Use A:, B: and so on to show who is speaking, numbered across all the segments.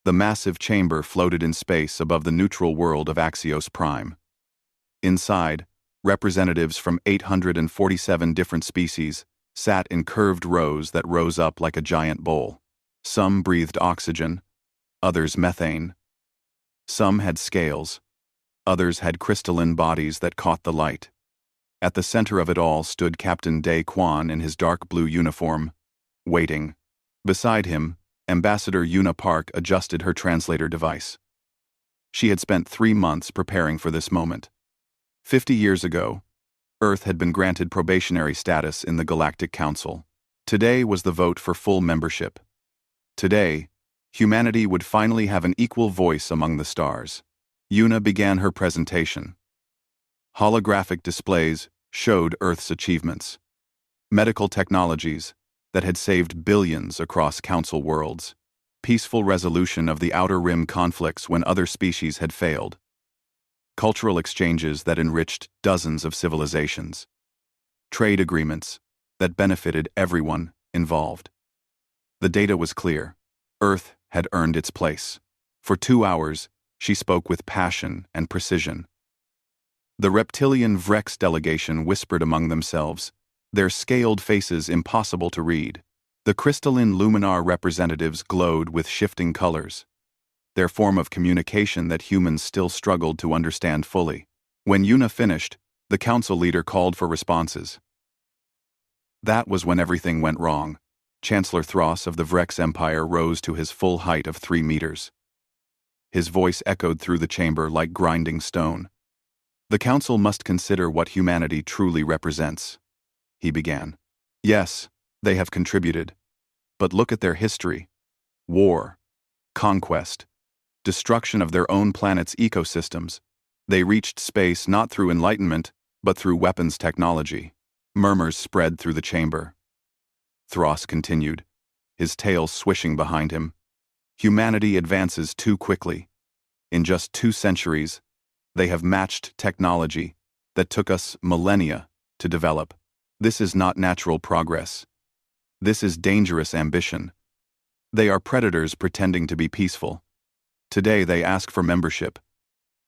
A: The massive chamber floated in space above the neutral world of Axios Prime. Inside, representatives from 847 different species sat in curved rows that rose up like a giant bowl. Some breathed oxygen, others methane. Some had scales, others had crystalline bodies that caught the light. At the center of it all stood Captain Day Kwan in his dark blue uniform, waiting. Beside him, Ambassador Yuna Park adjusted her translator device. She had spent 3 months preparing for this moment. 50 years ago, Earth had been granted probationary status in the Galactic Council. Today was the vote for full membership. Today, humanity would finally have an equal voice among the stars. Yuna began her presentation. Holographic displays showed Earth's achievements. Medical technologies that had saved billions across Council worlds. Peaceful resolution of the Outer Rim conflicts when other species had failed. Cultural exchanges that enriched dozens of civilizations. Trade agreements that benefited everyone involved. The data was clear. Earth had earned its place. For 2 hours, she spoke with passion and precision. The reptilian Vrex delegation whispered among themselves, their scaled faces impossible to read. The crystalline Luminar representatives glowed with shifting colors, their form of communication that humans still struggled to understand fully. When Yuna finished, the council leader called for responses. That was when everything went wrong. Chancellor Thros of the Vrex Empire rose to his full height of 3 meters. His voice echoed through the chamber like grinding stone. The council must consider what humanity truly represents, he began. Yes, they have contributed. But look at their history. War, conquest, destruction of their own planet's ecosystems. They reached space not through enlightenment, but through weapons technology. Murmurs spread through the chamber. Thros continued, his tail swishing behind him. Humanity advances too quickly. In just 2 centuries, they have matched technology that took us millennia to develop. This is not natural progress. This is dangerous ambition. They are predators pretending to be peaceful. Today they ask for membership.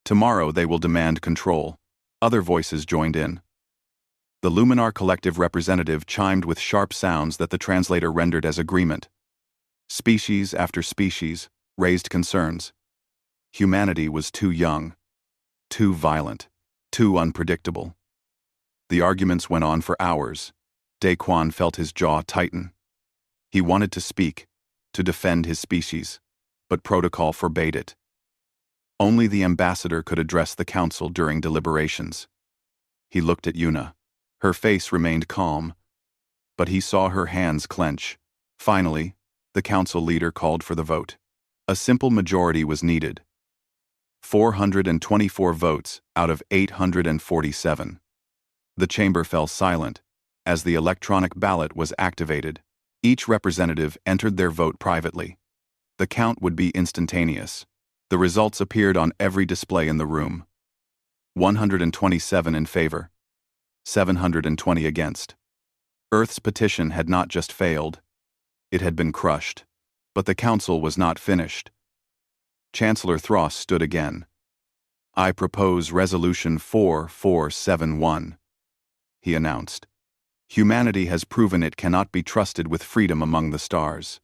A: Tomorrow they will demand control. Other voices joined in. The Luminar Collective representative chimed with sharp sounds that the translator rendered as agreement. Species after species raised concerns. Humanity was too young, too violent, too unpredictable. The arguments went on for hours. Daquan felt his jaw tighten. He wanted to speak, to defend his species, but protocol forbade it. Only the ambassador could address the council during deliberations. He looked at Yuna. Her face remained calm, but he saw her hands clench. Finally, the council leader called for the vote. A simple majority was needed. 424 votes out of 847. The chamber fell silent as the electronic ballot was activated. Each representative entered their vote privately. The count would be instantaneous. The results appeared on every display in the room. 127 in favor, 720 against. Earth's petition had not just failed, it had been crushed. But the council was not finished. Chancellor Thros stood again. I propose Resolution 4471. He announced. Humanity has proven it cannot be trusted with freedom among the stars.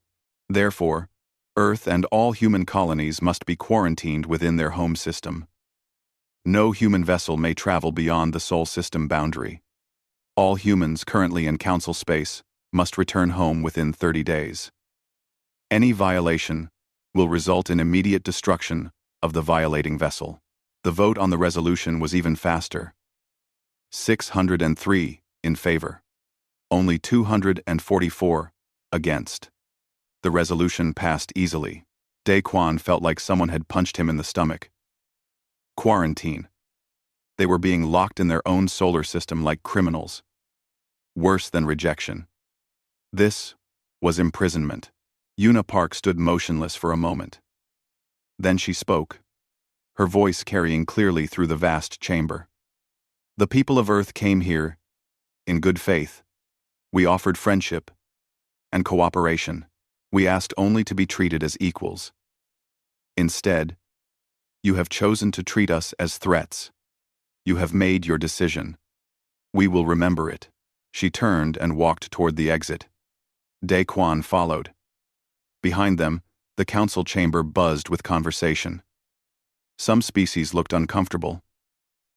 A: Therefore, Earth and all human colonies must be quarantined within their home system. No human vessel may travel beyond the Sol system boundary. All humans currently in Council space must return home within 30 days. Any violation will result in immediate destruction of the violating vessel. The vote on the resolution was even faster. 603 in favor. Only 244 against. The resolution passed easily. Daquan felt like someone had punched him in the stomach. Quarantine. They were being locked in their own solar system like criminals. Worse than rejection. This was imprisonment. Yuna Park stood motionless for a moment. Then she spoke, her voice carrying clearly through the vast chamber. The people of Earth came here in good faith. We offered friendship and cooperation. We asked only to be treated as equals. Instead, you have chosen to treat us as threats. You have made your decision. We will remember it." She turned and walked toward the exit. Daquan followed. Behind them, the council chamber buzzed with conversation. Some species looked uncomfortable.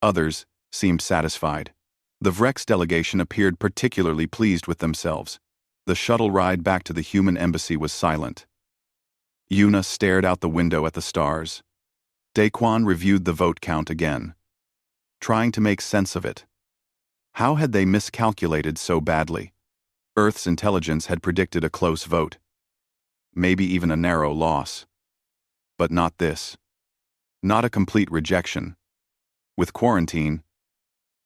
A: Others seemed satisfied. The Vrex delegation appeared particularly pleased with themselves. The shuttle ride back to the human embassy was silent. Yuna stared out the window at the stars. Daquan reviewed the vote count again, trying to make sense of it. How had they miscalculated so badly? Earth's intelligence had predicted a close vote. Maybe even a narrow loss. But not this. Not a complete rejection. With quarantine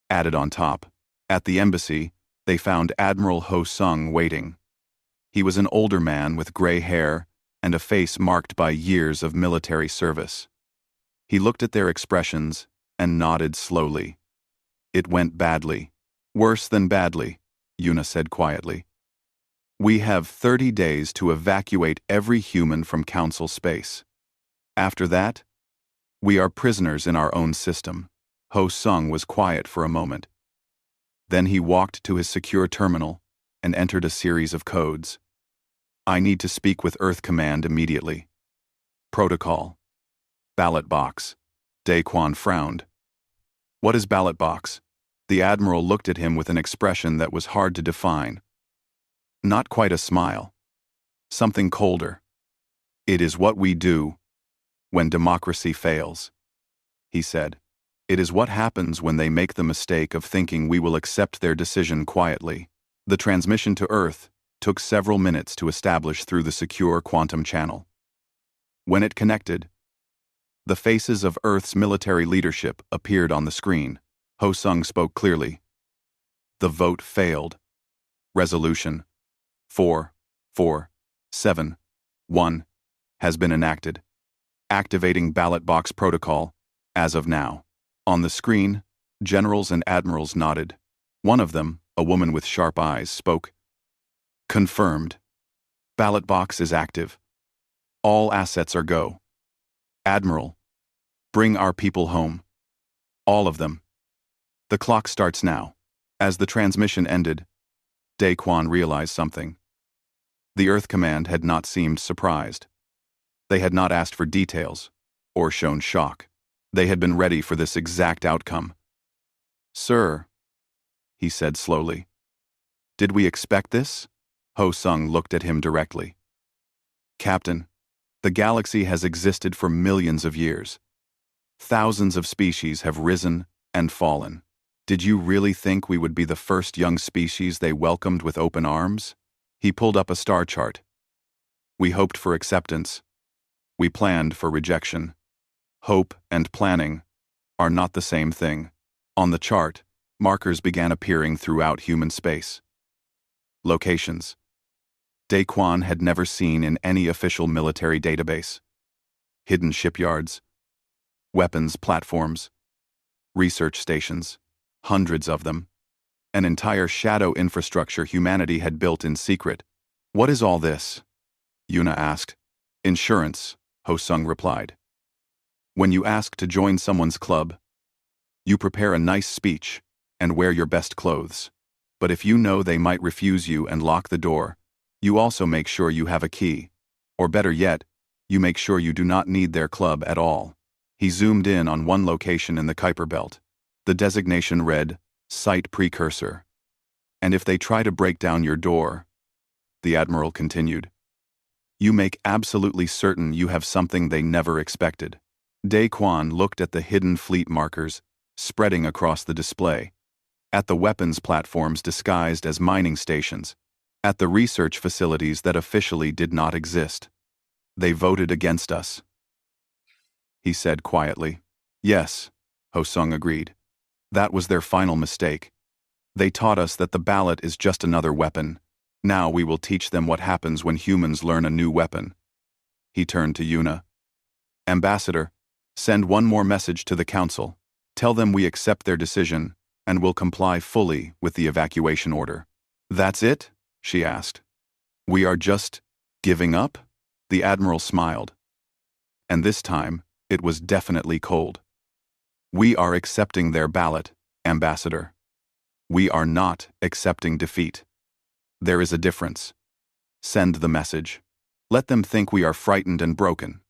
A: added on top, at the embassy, they found Admiral Ho Sung waiting. He was an older man with gray hair and a face marked by years of military service. He looked at their expressions and nodded slowly. "It went badly. Worse than badly," Yuna said quietly. "We have 30 days to evacuate every human from Council space. After that, we are prisoners in our own system." Ho Sung was quiet for a moment. Then he walked to his secure terminal and entered a series of codes. "I need to speak with Earth Command immediately." Protocol. Ballot box. Daquan frowned. "What is ballot box?" The Admiral looked at him with an expression that was hard to define. Not quite a smile. Something colder. "It is what we do when democracy fails," he said. "It is what happens when they make the mistake of thinking we will accept their decision quietly." The transmission to Earth took several minutes to establish through the secure quantum channel. When it connected, the faces of Earth's military leadership appeared on the screen. Ho Sung spoke clearly. "The vote failed. Resolution 4471 has been enacted. Activating ballot box protocol as of now." On the screen, generals and admirals nodded. One of them, a woman with sharp eyes, spoke. "Confirmed. Ballot box is active. All assets are go. Admiral, bring our people home. All of them. The clock starts now." As the transmission ended, Daquan realized something. The Earth Command had not seemed surprised. They had not asked for details or shown shock. They had been ready for this exact outcome. "Sir," he said slowly. "Did we expect this?" Ho Sung looked at him directly. "Captain, the galaxy has existed for millions of years. Thousands of species have risen and fallen. Did you really think we would be the first young species they welcomed with open arms?" He pulled up a star chart. "We hoped for acceptance. We planned for rejection. Hope and planning are not the same thing." On the chart, markers began appearing throughout human space. Locations Daquan had never seen in any official military database. Hidden shipyards, weapons platforms, research stations, hundreds of them. An entire shadow infrastructure humanity had built in secret. "What is all this?" Yuna asked. "Insurance," Ho Sung replied. "When you ask to join someone's club, you prepare a nice speech and wear your best clothes. But if you know they might refuse you and lock the door, you also make sure you have a key. Or better yet, you make sure you do not need their club at all." He zoomed in on one location in the Kuiper Belt. The designation read, "Site Precursor." "And if they try to break down your door," the Admiral continued, "you make absolutely certain you have something they never expected." Daquan looked at the hidden fleet markers spreading across the display, at the weapons platforms disguised as mining stations, at the research facilities that officially did not exist. "They voted against us," he said quietly. "Yes," Ho Sung agreed. "That was their final mistake. They taught us that the ballot is just another weapon. Now we will teach them what happens when humans learn a new weapon." He turned to Yuna. "Ambassador, send one more message to the Council. Tell them we accept their decision and will comply fully with the evacuation order." "That's it?" she asked. "We are just giving up?" The Admiral smiled. And this time, it was definitely cold. "We are accepting their ballot, Ambassador. We are not accepting defeat. There is a difference. Send the message. Let them think we are frightened and broken.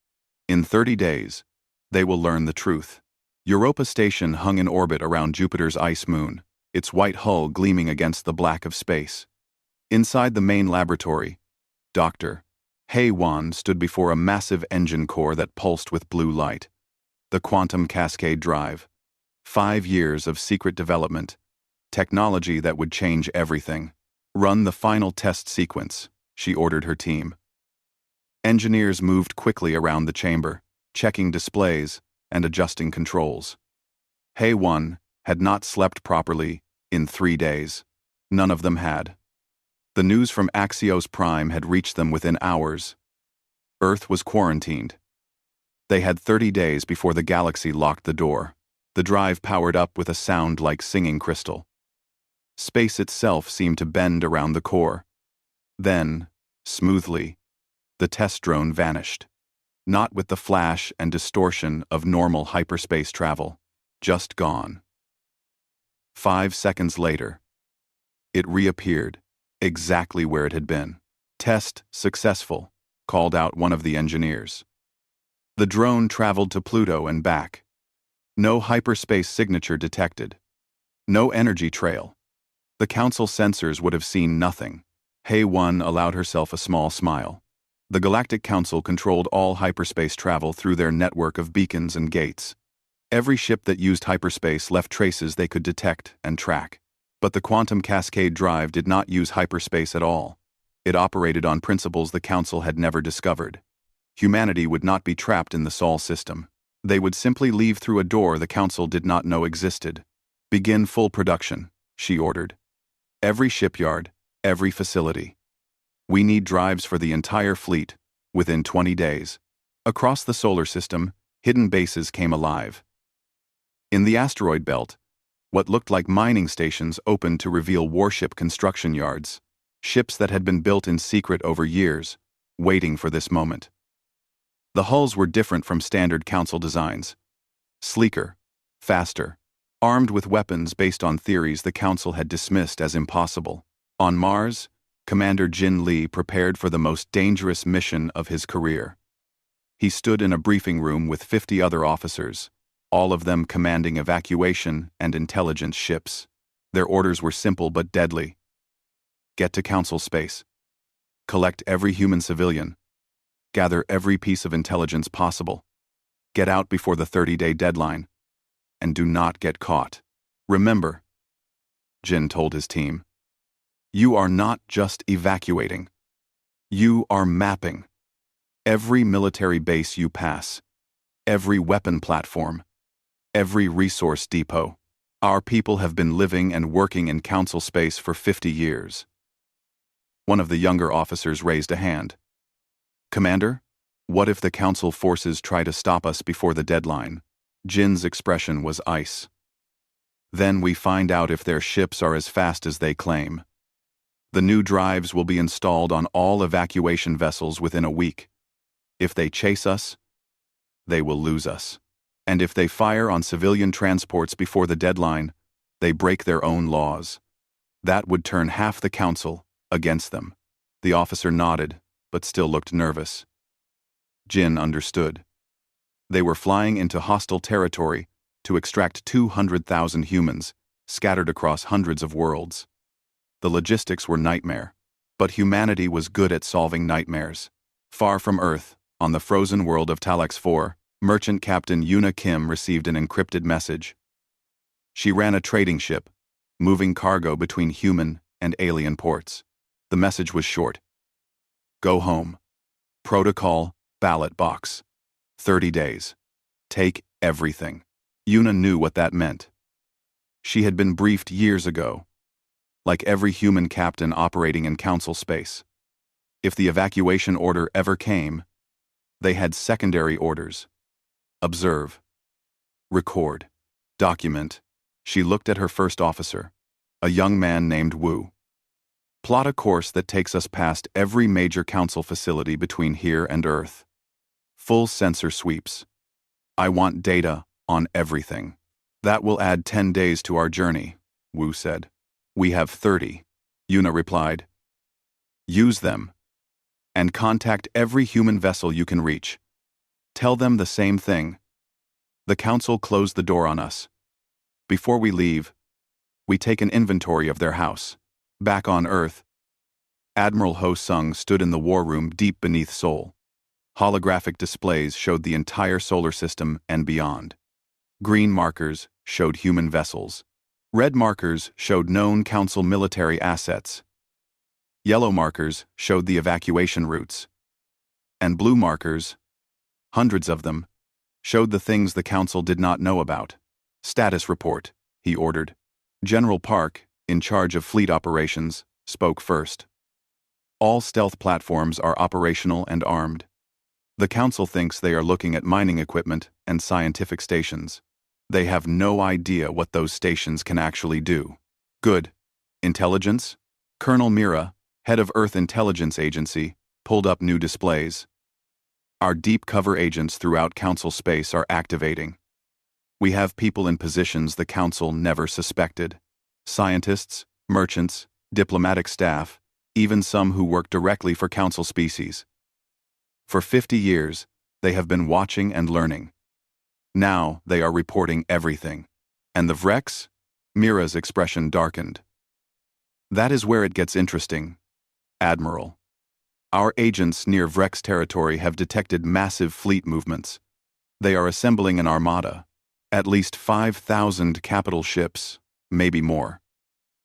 A: In 30 days, they will learn the truth." Europa Station hung in orbit around Jupiter's ice moon, its white hull gleaming against the black of space. Inside the main laboratory, Dr. HFY stood before a massive engine core that pulsed with blue light. The quantum cascade drive. 5 years of secret development. Technology that would change everything. "Run the final test sequence," she ordered her team. Engineers moved quickly around the chamber, checking displays and adjusting controls. HFY had not slept properly in 3 days. None of them had. The news from Axios Prime had reached them within hours. Earth was quarantined. They had 30 days before the galaxy locked the door. The drive powered up with a sound like singing crystal. Space itself seemed to bend around the core. Then, smoothly, the test drone vanished. Not with the flash and distortion of normal hyperspace travel. Just gone. 5 seconds later, it reappeared, exactly where it had been. "Test successful," called out one of the engineers. The drone traveled to Pluto and back. No hyperspace signature detected. No energy trail. The Council sensors would have seen nothing. HFY allowed herself a small smile. The Galactic Council controlled all hyperspace travel through their network of beacons and gates. Every ship that used hyperspace left traces they could detect and track. But the quantum cascade drive did not use hyperspace at all. It operated on principles the Council had never discovered. Humanity would not be trapped in the Sol system. They would simply leave through a door the Council did not know existed. "Begin full production," she ordered. "Every shipyard, every facility. We need drives for the entire fleet, within 20 days. Across the solar system, hidden bases came alive. In the asteroid belt, what looked like mining stations opened to reveal warship construction yards, ships that had been built in secret over years, waiting for this moment. The hulls were different from standard Council designs. Sleeker, faster, armed with weapons based on theories the Council had dismissed as impossible. On Mars, Commander Jin Lee prepared for the most dangerous mission of his career. He stood in a briefing room with 50 other officers, all of them commanding evacuation and intelligence ships. Their orders were simple but deadly. Get to Council space. Collect every human civilian. Gather every piece of intelligence possible. Get out before the 30-day deadline. And do not get caught. Remember, Jin told his team, you are not just evacuating. You are mapping. Every military base you pass, every weapon platform, every resource depot. Our people have been living and working in Council space for 50 years. One of the younger officers raised a hand. Commander, what if the Council forces try to stop us before the deadline? Jin's expression was ice. Then we find out if their ships are as fast as they claim. The new drives will be installed on all evacuation vessels within a week. If they chase us, they will lose us. And if they fire on civilian transports before the deadline, they break their own laws. That would turn half the Council against them. The officer nodded, but still looked nervous. Jin understood. They were flying into hostile territory to extract 200,000 humans, scattered across hundreds of worlds. The logistics were nightmare, but humanity was good at solving nightmares. Far from Earth, on the frozen world of Talax 4, Merchant Captain Yuna Kim received an encrypted message. She ran a trading ship, moving cargo between human and alien ports. The message was short. Go home. Protocol, ballot box. 30 days. Take everything. Yuna knew what that meant. She had been briefed years ago. Like every human captain operating in Council space. If the evacuation order ever came, they had secondary orders. Observe. Record. Document. She looked at her first officer, a young man named Wu. Plot a course that takes us past every major Council facility between here and Earth. Full sensor sweeps. I want data on everything. That will add 10 days to our journey, Wu said. We have 30, Yuna replied. Use them. And contact every human vessel you can reach. Tell them the same thing. The council closed the door on us. Before we leave, we take an inventory of their house. Back on Earth, Admiral Ho Sung stood in the war room deep beneath Seoul. Holographic displays showed the entire solar system and beyond. Green markers showed human vessels. Red markers showed known council military assets. Yellow markers showed the evacuation routes. And blue markers, hundreds of them, showed the things the council did not know about. Status report, he ordered. General Park, in charge of fleet operations, spoke first. All stealth platforms are operational and armed. The council thinks they are looking at mining equipment and scientific stations. They have no idea what those stations can actually do. Good. Intelligence? Colonel Mira, head of Earth Intelligence Agency, pulled up new displays. Our deep cover agents throughout council space are activating. We have people in positions the council never suspected. Scientists, merchants, diplomatic staff, even some who work directly for council species. For 50 years, they have been watching and learning. Now they are reporting everything. And the Vrex? Mira's expression darkened. That is where it gets interesting, Admiral. Our agents near Vrex territory have detected massive fleet movements. They are assembling an armada. At least 5,000 capital ships, maybe more.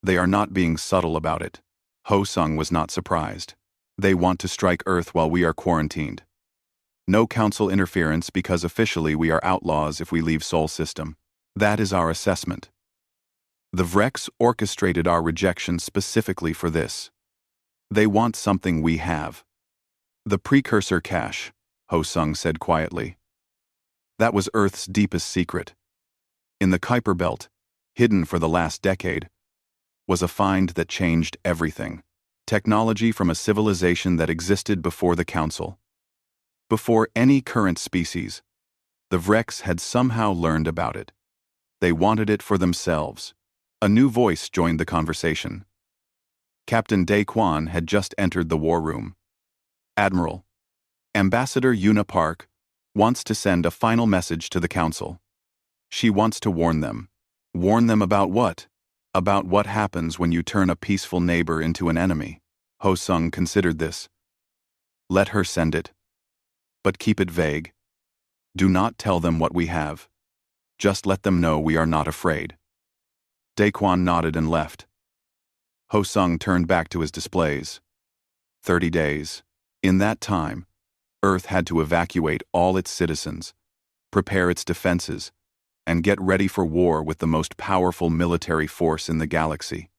A: They are not being subtle about it. Ho Sung was not surprised. They want to strike Earth while we are quarantined. No council interference because officially we are outlaws if we leave Sol system. That is our assessment. The Vrex orchestrated our rejection specifically for this. They want something we have. The precursor cache, Ho Sung said quietly. That was Earth's deepest secret. In the Kuiper Belt, hidden for the last decade, was a find that changed everything. Technology from a civilization that existed before the Council. Before any current species, the Vrex had somehow learned about it. They wanted it for themselves. A new voice joined the conversation. Captain Dae Kwan had just entered the war room. Admiral, Ambassador Yuna Park wants to send a final message to the Council. She wants to warn them. Warn them about what? About what happens when you turn a peaceful neighbor into an enemy. Ho Sung considered this. Let her send it. But keep it vague. Do not tell them what we have. Just let them know we are not afraid. Daequan nodded and left. Ho Sung turned back to his displays. 30 days. In that time, Earth had to evacuate all its citizens, prepare its defenses, and get ready for war with the most powerful military force in the galaxy.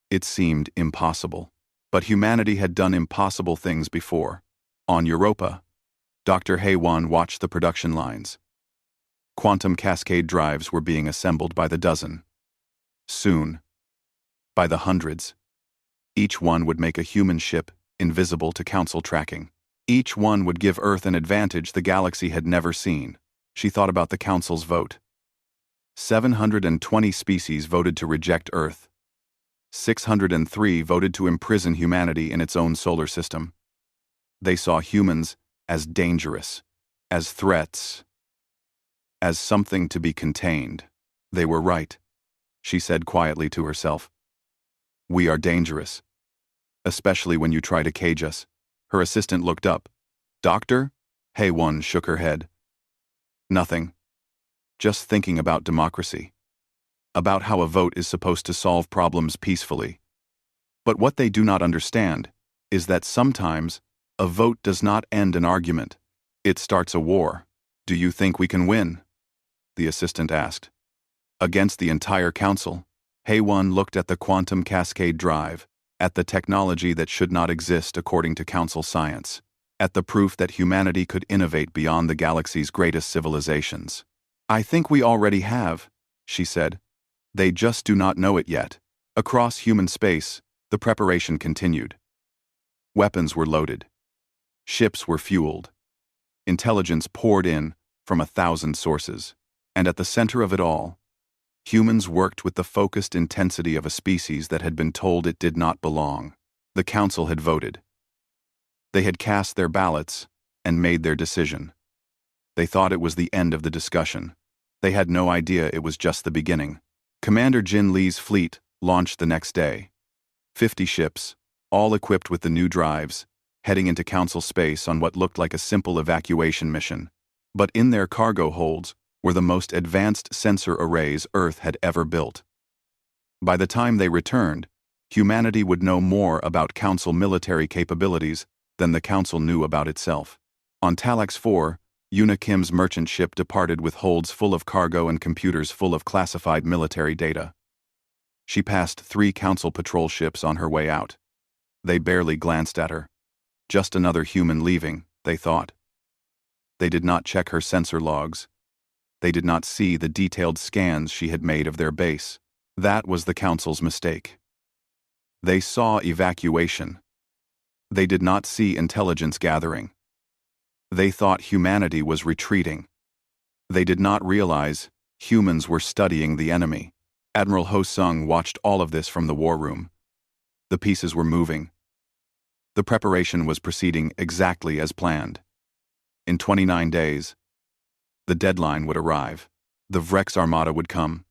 A: It seemed impossible. But humanity had done impossible things before. On Europa, Dr. Haewon watched the production lines. Quantum cascade drives were being assembled by the dozen. Soon, by the hundreds. Each one would make a human ship invisible to Council tracking. Each one would give Earth an advantage the galaxy had never seen. She thought about the Council's vote. 720 species voted to reject Earth. 603 voted to imprison humanity in its own solar system. They saw humans as dangerous, as threats, as something to be contained. They were right, she said quietly to herself. We are dangerous, especially when you try to cage us. Her assistant looked up. Doctor? Haewon shook her head. Nothing. Just thinking about democracy. About how a vote is supposed to solve problems peacefully. But what they do not understand is that sometimes a vote does not end an argument. It starts a war. Do you think we can win? The assistant asked. Against the entire council. Haewon looked at the quantum cascade drive, at the technology that should not exist according to council science, at the proof that humanity could innovate beyond the galaxy's greatest civilizations. I think we already have, she said. They just do not know it yet. Across human space, the preparation continued. Weapons were loaded. Ships were fueled. Intelligence poured in from 1,000 sources. And at the center of it all, humans worked with the focused intensity of a species that had been told it did not belong. The council had voted. They had cast their ballots and made their decision. They thought it was the end of the discussion. They had no idea it was just the beginning. Commander Jin Lee's fleet launched the next day. 50 ships, all equipped with the new drives, heading into council space on what looked like a simple evacuation mission. But in their cargo holds were the most advanced sensor arrays Earth had ever built. By the time they returned, humanity would know more about Council military capabilities than the Council knew about itself. On Talax 4, Yuna Kim's merchant ship departed with holds full of cargo and computers full of classified military data. She passed 3 Council patrol ships on her way out. They barely glanced at her. Just another human leaving, they thought. They did not check her sensor logs. They did not see the detailed scans she had made of their base. That was the Council's mistake. They saw evacuation. They did not see intelligence gathering. They thought humanity was retreating. They did not realize humans were studying the enemy. Admiral Ho Sung watched all of this from the war room. The pieces were moving. The preparation was proceeding exactly as planned. In 29 days, the deadline would arrive. The Vrex Armada would come.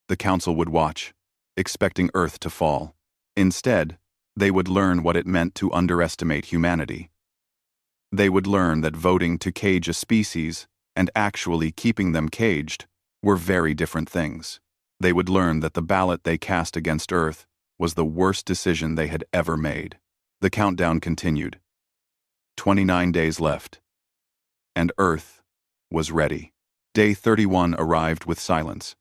A: The Council would watch, expecting Earth to fall. Instead, they would learn what it meant to underestimate humanity. They would learn that voting to cage a species and actually keeping them caged were very different things. They would learn that the ballot they cast against Earth was the worst decision they had ever made. The countdown continued. 29 days left. And Earth was ready. Day 31 arrived with silence.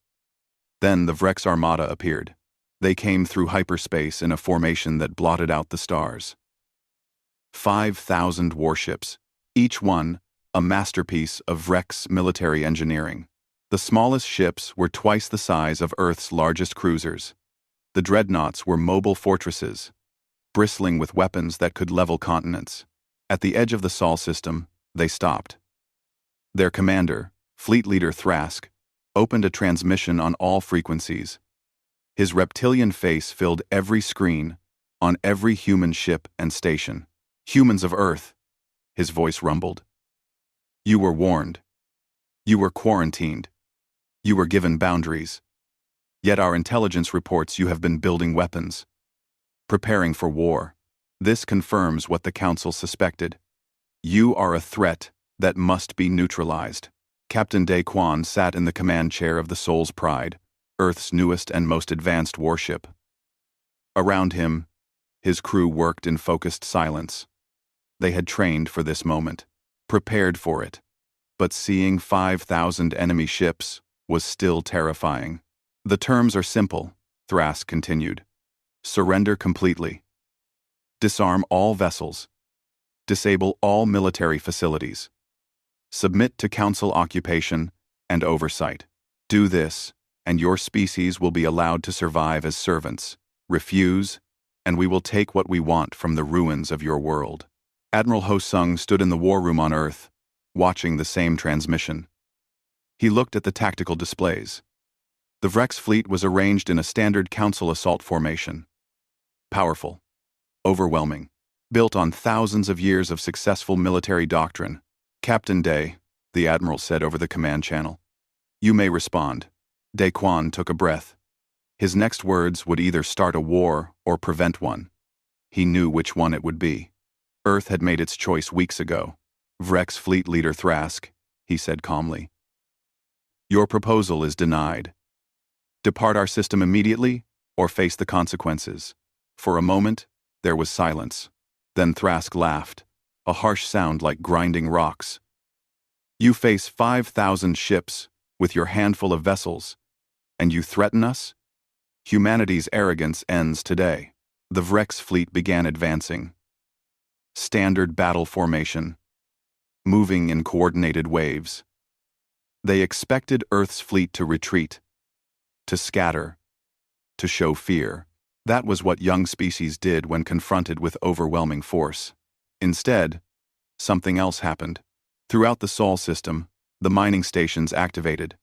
A: Then the Vrex Armada appeared. They came through hyperspace in a formation that blotted out the stars. 5,000 warships, each one a masterpiece of Vrex military engineering. The smallest ships were twice the size of Earth's largest cruisers. The dreadnoughts were mobile fortresses, bristling with weapons that could level continents. At the edge of the Sol system, they stopped. Their commander, Fleet Leader Thrask, opened a transmission on all frequencies. His reptilian face filled every screen on every human ship and station. Humans of Earth, his voice rumbled. You were warned. You were quarantined. You were given boundaries. Yet our intelligence reports you have been building weapons, preparing for war. This confirms what the Council suspected. You are a threat that must be neutralized. Captain Daquan sat in the command chair of the Soul's Pride, Earth's newest and most advanced warship. Around him, his crew worked in focused silence. They had trained for this moment, prepared for it, but seeing 5,000 enemy ships was still terrifying. The terms are simple, Thrask continued. Surrender completely. Disarm all vessels. Disable all military facilities. Submit to Council occupation and oversight. Do this, and your species will be allowed to survive as servants. Refuse, and we will take what we want from the ruins of your world. Admiral Ho Sung stood in the war room on Earth, watching the same transmission. He looked at the tactical displays. The Vrex fleet was arranged in a standard Council assault formation. Powerful, overwhelming, built on thousands of years of successful military doctrine. Captain Day, the Admiral said over the command channel. You may respond. Daquan took a breath. His next words would either start a war or prevent one. He knew which one it would be. Earth had made its choice weeks ago. Vrex Fleet Leader Thrask, he said calmly. Your proposal is denied. Depart our system immediately or face the consequences. For a moment, there was silence. Then Thrask laughed, a harsh sound like grinding rocks. You face 5,000 ships with your handful of vessels, and you threaten us? Humanity's arrogance ends today. The Vrex fleet began advancing. Standard battle formation, moving in coordinated waves. They expected Earth's fleet to retreat, to scatter, to show fear. That was what young species did when confronted with overwhelming force. Instead, something else happened. Throughout the Sol system, the mining stations activated.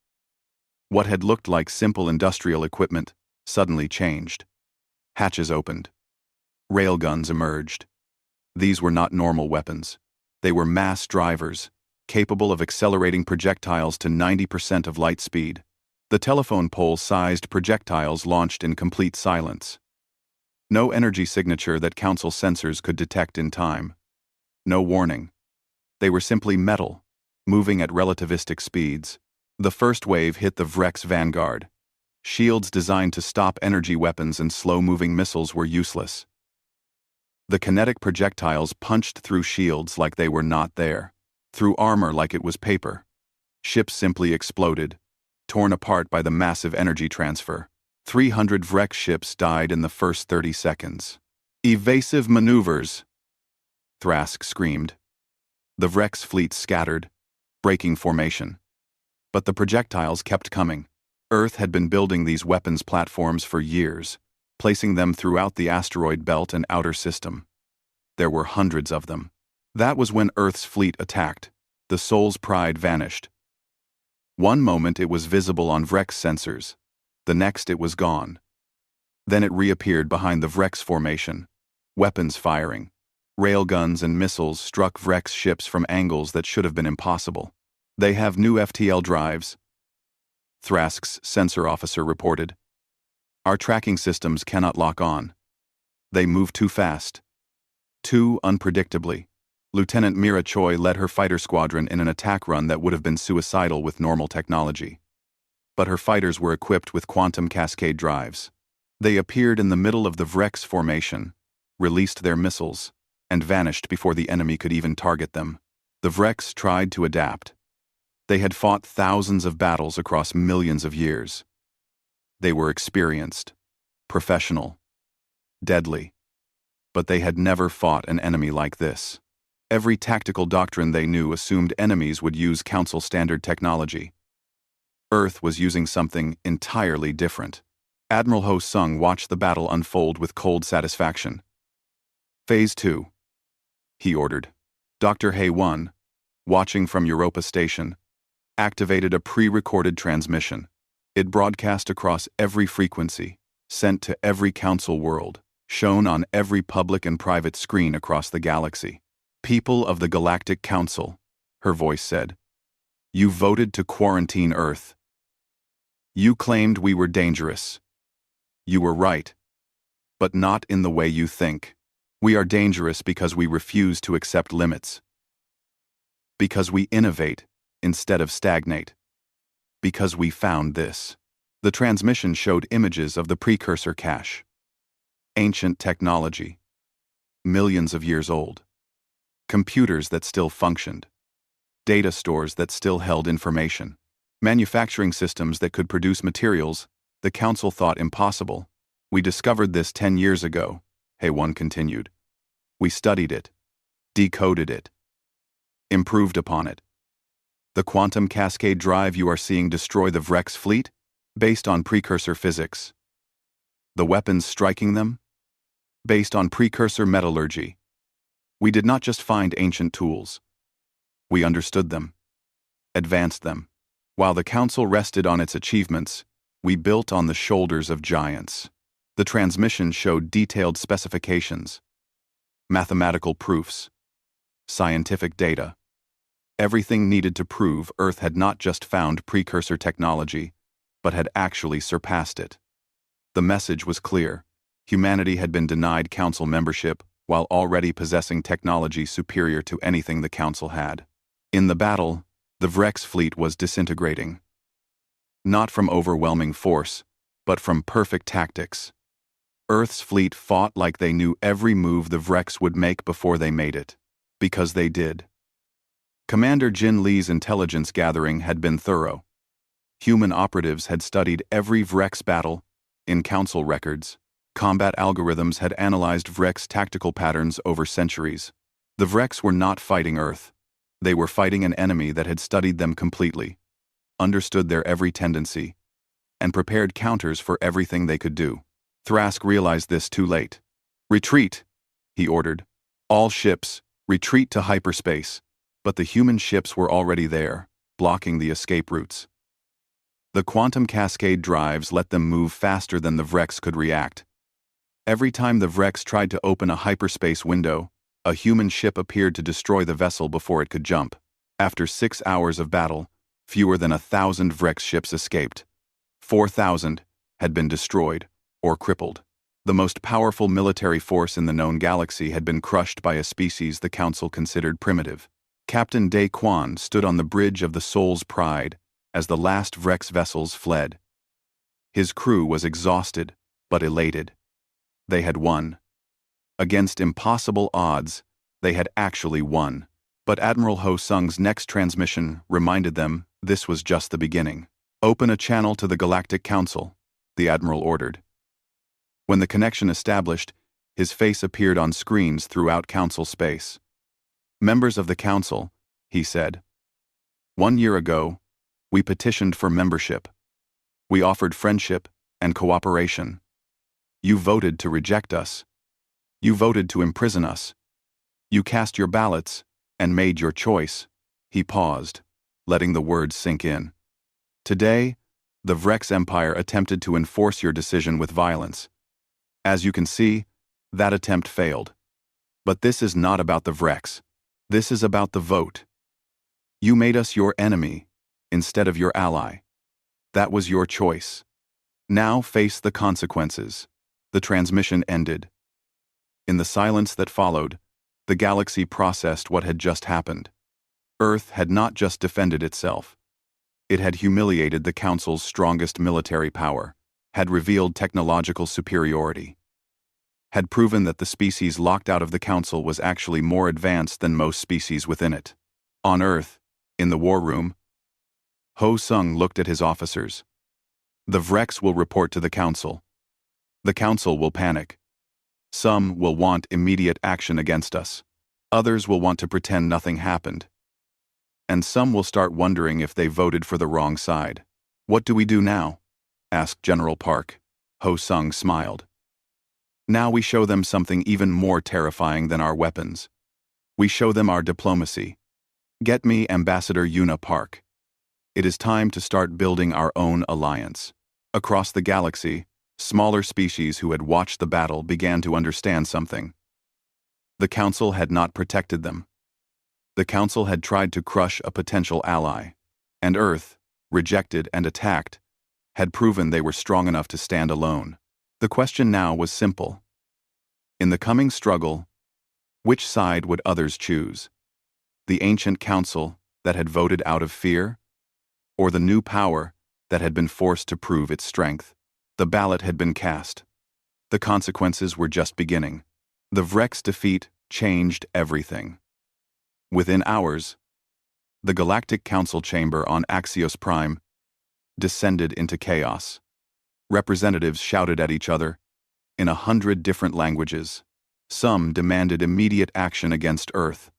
A: What had looked like simple industrial equipment suddenly changed. Hatches opened. Railguns emerged. These were not normal weapons. They were mass drivers, capable of accelerating projectiles to 90% of light speed. The telephone pole-sized projectiles launched in complete silence. No energy signature that Council sensors could detect in time. No warning. They were simply metal, moving at relativistic speeds. The first wave hit the Vrex vanguard. Shields designed to stop energy weapons and slow-moving missiles were useless. The kinetic projectiles punched through shields like they were not there, through armor like it was paper. Ships simply exploded, torn apart by the massive energy transfer. 300 Vrex ships died in the first 30 seconds. Evasive maneuvers! Thrask screamed. The Vrex fleet scattered, breaking formation. But the projectiles kept coming. Earth had been building these weapons platforms for years, placing them throughout the asteroid belt and outer system. There were hundreds of them. That was when Earth's fleet attacked. The Sol's pride vanished. One moment it was visible on Vrex sensors. The next it was gone. Then it reappeared behind the Vrex formation. Weapons firing. Railguns and missiles struck Vrex ships from angles that should have been impossible. They have new FTL drives, Thrask's sensor officer reported. Our tracking systems cannot lock on. They move too fast. Too unpredictably. Lieutenant Mira Choi led her fighter squadron in an attack run that would have been suicidal with normal technology. But her fighters were equipped with quantum cascade drives. They appeared in the middle of the Vrex formation, released their missiles, and vanished before the enemy could even target them. The Vrex tried to adapt. They had fought thousands of battles across millions of years. They were experienced, professional, deadly. But they had never fought an enemy like this. Every tactical doctrine they knew assumed enemies would use Council standard technology. Earth was using something entirely different. Admiral Ho Sung watched the battle unfold with cold satisfaction. Phase 2. He ordered. Dr. Hay 1, watching from Europa Station, activated a pre-recorded transmission. It broadcast across every frequency, sent to every Council world, shown on every public and private screen across the galaxy. People of the Galactic Council, her voice said, you voted to quarantine Earth. You claimed we were dangerous. You were right. But not in the way you think. We are dangerous because we refuse to accept limits. Because we innovate instead of stagnate. Because we found this. The transmission showed images of the precursor cache. Ancient technology. Millions of years old. Computers that still functioned. Data stores that still held information. Manufacturing systems that could produce materials the Council thought impossible. We discovered this 10 years ago, Hay-1 continued. We studied it, decoded it, improved upon it. The quantum cascade drive you are seeing destroy the Vrex fleet, based on precursor physics. The weapons striking them, based on precursor metallurgy. We did not just find ancient tools. We understood them, advanced them. While the Council rested on its achievements, we built on the shoulders of giants. The transmission showed detailed specifications, mathematical proofs, scientific data. Everything needed to prove Earth had not just found precursor technology, but had actually surpassed it. The message was clear. Humanity had been denied Council membership while already possessing technology superior to anything the Council had. In the battle, the Vrex fleet was disintegrating. Not from overwhelming force, but from perfect tactics. Earth's fleet fought like they knew every move the Vrex would make before they made it. Because they did. Commander Jin Lee's intelligence gathering had been thorough. Human operatives had studied every Vrex battle, in Council records. Combat algorithms had analyzed Vrex tactical patterns over centuries. The Vrex were not fighting Earth. They were fighting an enemy that had studied them completely, understood their every tendency, and prepared counters for everything they could do. Thrask realized this too late. Retreat, he ordered. All ships, retreat to hyperspace. But the human ships were already there, blocking the escape routes. The quantum cascade drives let them move faster than the Vrex could react. Every time the Vrex tried to open a hyperspace window, a human ship appeared to destroy the vessel before it could jump. After 6 hours of battle, fewer than 1,000 Vrex ships escaped. 4,000 had been destroyed or crippled. The most powerful military force in the known galaxy had been crushed by a species the Council considered primitive. Captain Day Quan stood on the bridge of the Soul's Pride as the last Vrex vessels fled. His crew was exhausted, but elated. They had won. Against impossible odds, they had actually won. But Admiral Ho Sung's next transmission reminded them this was just the beginning. "Open a channel to the Galactic Council," the Admiral ordered. When the connection established, his face appeared on screens throughout Council space. "Members of the Council," he said. "1 year ago, we petitioned for membership. We offered friendship and cooperation. You voted to reject us. You voted to imprison us. You cast your ballots and made your choice." He paused, letting the words sink in. "Today, the Vrex Empire attempted to enforce your decision with violence. As you can see, that attempt failed. But this is not about the Vrex. This is about the vote. You made us your enemy instead of your ally. That was your choice. Now face the consequences." The transmission ended. In the silence that followed, the galaxy processed what had just happened. Earth had not just defended itself. It had humiliated the Council's strongest military power, had revealed technological superiority, had proven that the species locked out of the Council was actually more advanced than most species within it. On Earth, in the war room, Ho Sung looked at his officers. "The Vrex will report to the Council. The Council will panic. Some will want immediate action against us. Others will want to pretend nothing happened. And some will start wondering if they voted for the wrong side." "What do we do now?" asked General Park. Ho Sung smiled. "Now we show them something even more terrifying than our weapons. We show them our diplomacy. Get me Ambassador Yuna Park. It is time to start building our own alliance." Across the galaxy, smaller species who had watched the battle began to understand something. The Council had not protected them. The Council had tried to crush a potential ally, and Earth, rejected and attacked, had proven they were strong enough to stand alone. The question now was simple. In the coming struggle, which side would others choose? The ancient Council that had voted out of fear? Or the new power that had been forced to prove its strength? The ballot had been cast. The consequences were just beginning. The Vrex defeat changed everything. Within hours, the Galactic Council chamber on Axios Prime descended into chaos. Representatives shouted at each other in 100 different languages. Some demanded immediate action against Earth.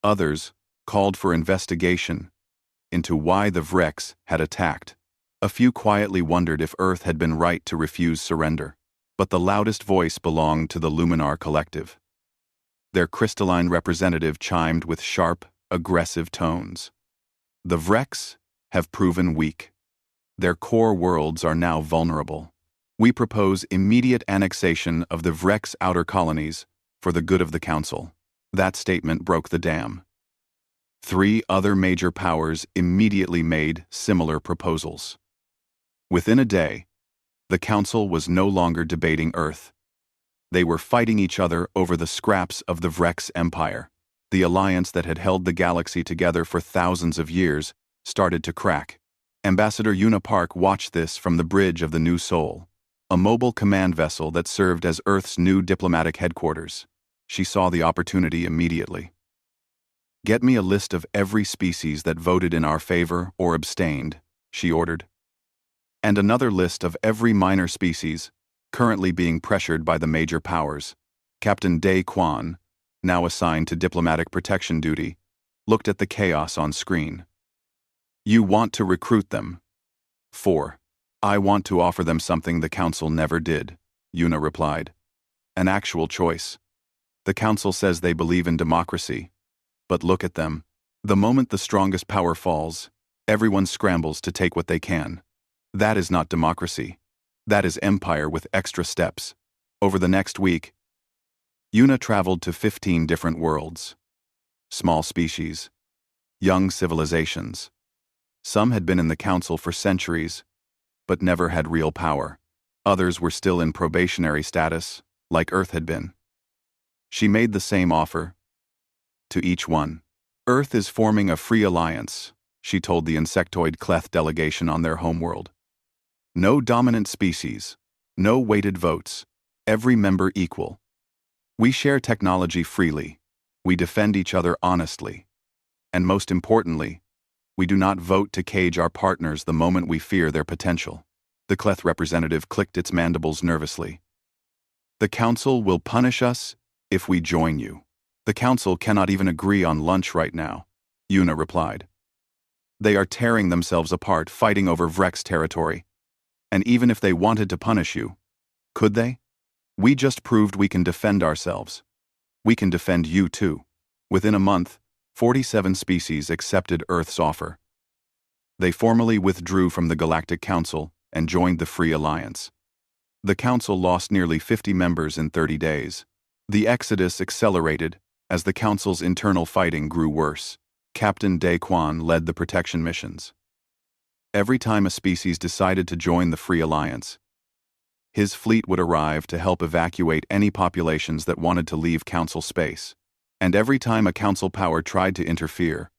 A: Others called for investigation into why the Vrex had attacked. A few quietly wondered if Earth had been right to refuse surrender. But the loudest voice belonged to the Luminar Collective. Their crystalline representative chimed with sharp, aggressive tones. "The Vrex have proven weak. Their core worlds are now vulnerable. We propose immediate annexation of the Vrex outer colonies for the good of the Council." That statement broke the dam. 3 other major powers immediately made similar proposals. Within a day, the Council was no longer debating Earth. They were fighting each other over the scraps of the Vrex Empire. The alliance that had held the galaxy together for thousands of years started to crack. Ambassador Yuna Park watched this from the bridge of the New Soul, a mobile command vessel that served as Earth's new diplomatic headquarters. She saw the opportunity immediately. "Get me a list of every species that voted in our favor or abstained," she ordered. "And another list of every minor species currently being pressured by the major powers." Captain Day Quan, now assigned to diplomatic protection duty, looked at the chaos on screen. "You want to recruit them?" 4. "I want to offer them something the Council never did," Yuna replied. "An actual choice. The Council says they believe in democracy, but look at them. The moment the strongest power falls, everyone scrambles to take what they can. That is not democracy. That is empire with extra steps. Over the next week, Yuna traveled to 15 different worlds. Small species. Young civilizations. Some had been in the council for centuries, but never had real power. Others were still in probationary status, like Earth had been. She made the same offer to each one. Earth is forming a free alliance, she told the insectoid Cleth delegation on their homeworld. No dominant species, no weighted votes, every member equal. We share technology freely, we defend each other honestly, and most importantly, we do not vote to cage our partners the moment we fear their potential. The Cleth representative clicked its mandibles nervously. The council will punish us if we join you. The council cannot even agree on lunch right now, Yuna replied. They are tearing themselves apart fighting over Vrex territory. And even if they wanted to punish you, could they? We just proved we can defend ourselves. We can defend you too. Within a month, 47 species accepted Earth's offer. They formally withdrew from the Galactic Council and joined the Free Alliance. The Council lost nearly 50 members in 30 days. The exodus accelerated as the Council's internal fighting grew worse. Captain Daquan led the protection missions. Every time a species decided to join the Free Alliance, his fleet would arrive to help evacuate any populations that wanted to leave Council space. And every time a Council power tried to interfere,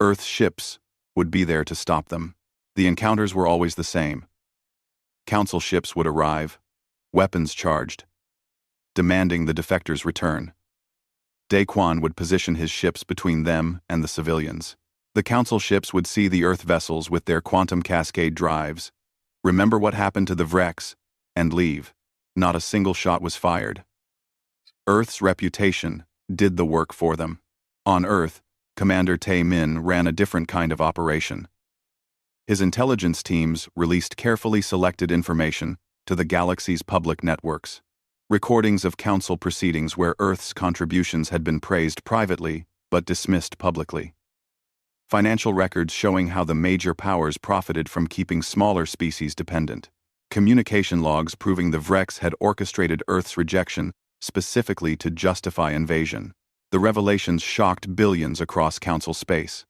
A: Earth's ships would be there to stop them. The encounters were always the same. Council ships would arrive, weapons charged, demanding the defectors' return. Daquan would position his ships between them and the civilians. The Council ships would see the Earth vessels with their quantum cascade drives, remember what happened to the Vrex, and leave. Not a single shot was fired. Earth's reputation did the work for them. On Earth, Commander Tae Min ran a different kind of operation. His intelligence teams released carefully selected information to the galaxy's public networks. Recordings of Council proceedings where Earth's contributions had been praised privately but dismissed publicly. Financial records showing how the major powers profited from keeping smaller species dependent. Communication logs proving the Vrex had orchestrated Earth's rejection specifically to justify invasion. The revelations shocked billions across Council space.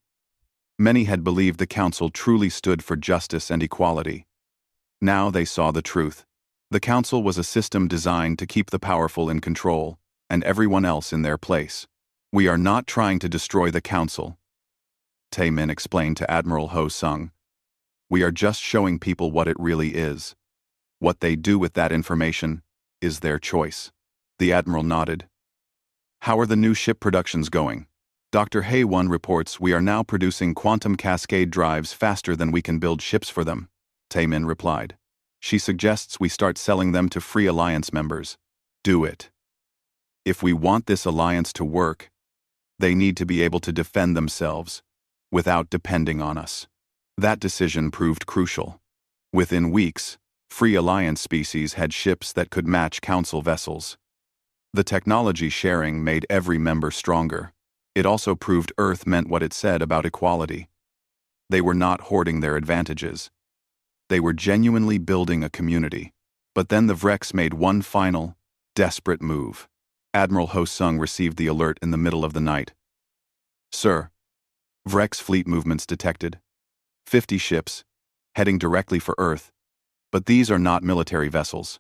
A: Many had believed the Council truly stood for justice and equality. Now they saw the truth. The Council was a system designed to keep the powerful in control, and everyone else in their place. We are not trying to destroy the Council, Tae Min explained to Admiral Ho Sung. We are just showing people what it really is. What they do with that information is their choice. The Admiral nodded. How are the new ship productions going? Dr. Hae-Won reports we are now producing quantum cascade drives faster than we can build ships for them, Tae Min replied. She suggests we start selling them to Free Alliance members. Do it. If we want this alliance to work, they need to be able to defend themselves without depending on us. That decision proved crucial. Within weeks, Free Alliance species had ships that could match Council vessels. The technology sharing made every member stronger. It also proved Earth meant what it said about equality. They were not hoarding their advantages. They were genuinely building a community. But then the Vrex made one final, desperate move. Admiral Ho Sung received the alert in the middle of the night. Sir, Vrex fleet movements detected. 50 ships, heading directly for Earth. But these are not military vessels.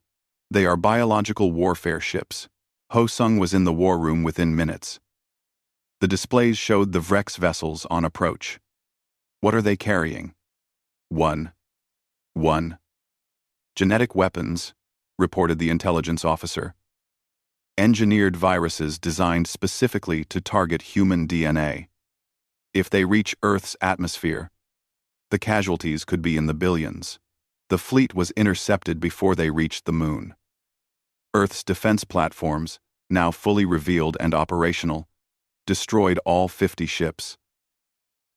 A: They are biological warfare ships. Ho Sung was in the war room within minutes. The displays showed the Vrex vessels on approach. What are they carrying? One. Genetic weapons, reported the intelligence officer. Engineered viruses designed specifically to target human DNA. If they reach Earth's atmosphere, the casualties could be in the billions. The fleet was intercepted before they reached the moon. Earth's defense platforms, now fully revealed and operational, destroyed all 50 ships.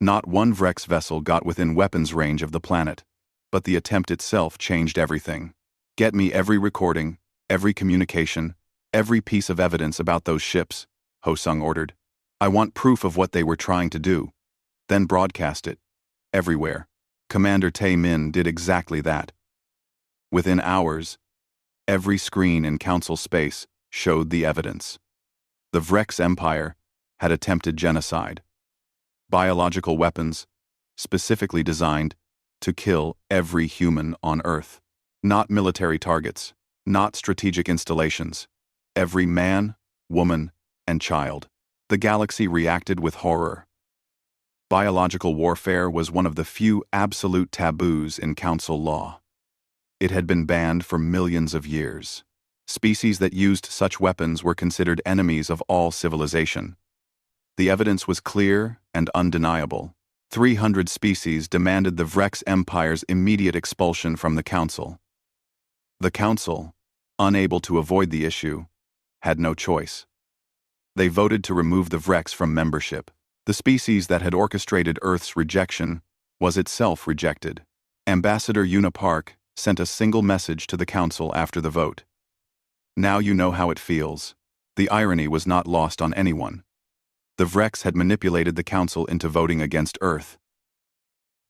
A: Not one Vrex vessel got within weapons range of the planet, but the attempt itself changed everything. Get me every recording, every communication, every piece of evidence about those ships, Ho Sung ordered. I want proof of what they were trying to do. Then broadcast it. Everywhere. Commander Tae-min did exactly that. Within hours, every screen in Council space showed the evidence. The Vrex Empire had attempted genocide. Biological weapons, specifically designed to kill every human on Earth. Not military targets, not strategic installations. Every man, woman, and child. The galaxy reacted with horror. Biological warfare was one of the few absolute taboos in Council law. It had been banned for millions of years. Species that used such weapons were considered enemies of all civilization. The evidence was clear and undeniable. 300 species demanded the Vrex Empire's immediate expulsion from the Council. The Council, unable to avoid the issue, had no choice. They voted to remove the Vrex from membership. The species that had orchestrated Earth's rejection was itself rejected. Ambassador Una Park sent a single message to the Council after the vote. Now you know how it feels. The irony was not lost on anyone. The Vrex had manipulated the Council into voting against Earth.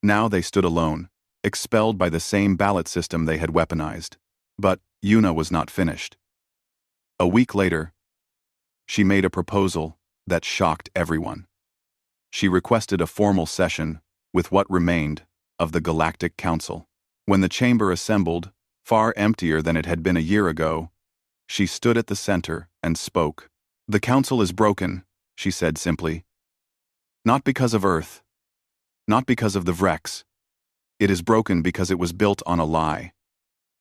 A: Now they stood alone, expelled by the same ballot system they had weaponized. But Una was not finished. A week later, she made a proposal that shocked everyone. She requested a formal session with what remained of the Galactic Council. When the chamber assembled, far emptier than it had been a year ago, she stood at the center and spoke. "The Council is broken," she said simply. "Not because of Earth, not because of the Vrex. It is broken because it was built on a lie.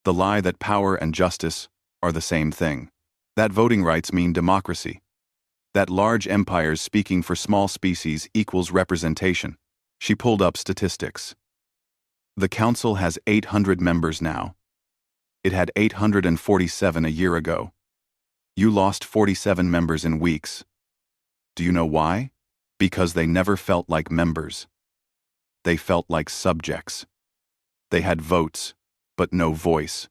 A: The lie that power and justice are the same thing. That voting rights mean democracy. That large empires speaking for small species equals representation." She pulled up statistics. The Council has 800 members now. It had 847 a year ago. You lost 47 members in weeks. Do you know why? Because they never felt like members. They felt like subjects. They had votes, but no voice.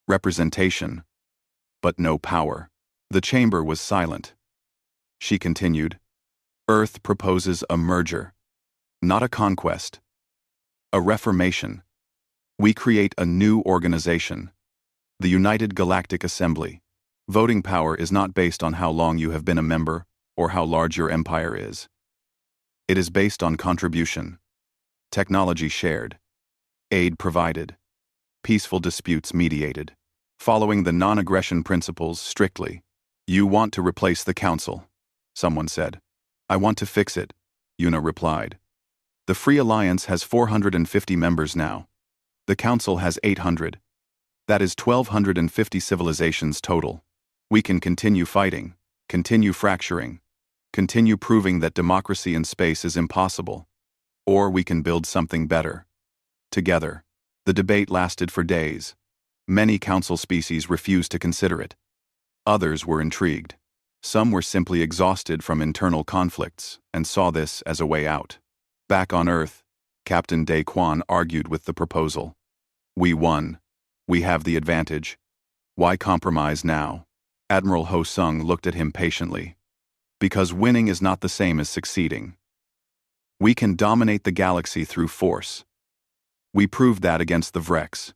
A: Representation, but no power. The chamber was silent. She continued, "Earth proposes a merger, not a conquest. A reformation. We create a new organization, the United Galactic Assembly. Voting power is not based on how long you have been a member or how large your empire is. It is based on contribution, technology shared, aid provided, peaceful disputes mediated, following the non-aggression principles strictly." "You want to replace the Council," someone said. "I want to fix it," Una replied. "The Free Alliance has 450 members now. The Council has 800. That is 1,250 civilizations total. We can continue fighting, continue fracturing, continue proving that democracy in space is impossible. Or we can build something better. Together." The debate lasted for days. Many Council species refused to consider it. Others were intrigued. Some were simply exhausted from internal conflicts and saw this as a way out. Back on Earth, Captain Dae Kwan argued with the proposal. "We won. We have the advantage. Why compromise now?" Admiral Ho Sung looked at him patiently. "Because winning is not the same as succeeding. We can dominate the galaxy through force. We proved that against the Vrex.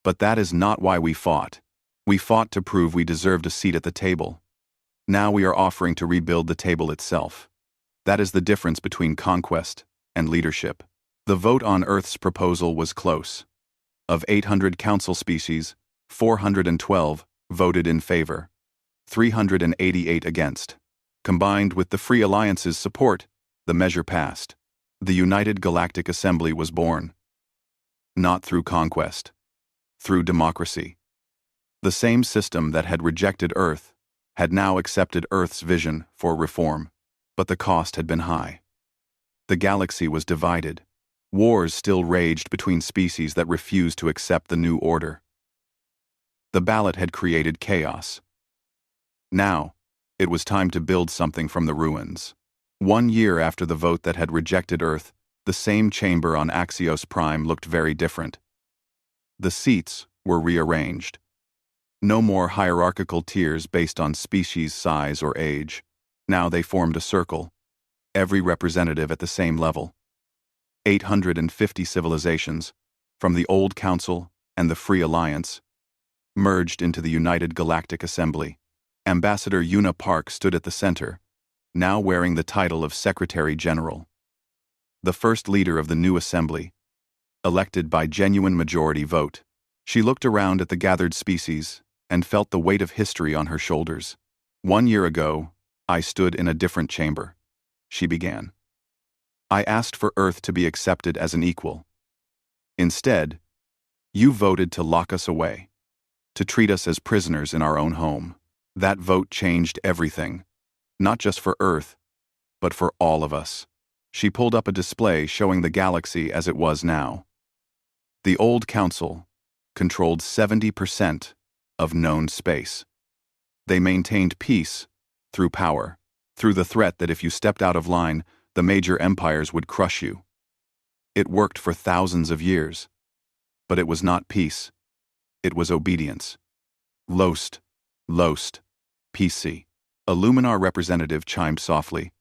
A: But that is not why we fought. We fought to prove we deserved a seat at the table. Now we are offering to rebuild the table itself. That is the difference between conquest and leadership." The vote on Earth's proposal was close. Of 800 Council species, 412 voted in favor, 388 against. Combined with the Free Alliance's support, the measure passed. The United Galactic Assembly was born. Not through conquest, through democracy. The same system that had rejected Earth had now accepted Earth's vision for reform, but the cost had been high. The galaxy was divided. Wars still raged between species that refused to accept the new order. The ballot had created chaos. Now, it was time to build something from the ruins. 1 year after the vote that had rejected Earth, the same chamber on Axios Prime looked very different. The seats were rearranged. No more hierarchical tiers based on species size or age. Now they formed a circle, every representative at the same level. 850 civilizations, from the Old Council and the Free Alliance, merged into the United Galactic Assembly. Ambassador Una Park stood at the center, now wearing the title of Secretary General. The first leader of the new assembly, elected by genuine majority vote. She looked around at the gathered species and felt the weight of history on her shoulders. 1 year ago, I stood in a different chamber, she began. I asked for Earth to be accepted as an equal. Instead, you voted to lock us away, to treat us as prisoners in our own home. That vote changed everything, not just for Earth, but for all of us. She pulled up a display showing the galaxy as it was now. The Old Council controlled 70% of known space. They maintained peace through power, through the threat that if you stepped out of line, the major empires would crush you. It worked for thousands of years. But it was not peace. It was obedience. Lost, PC. A Luminar representative chimed softly.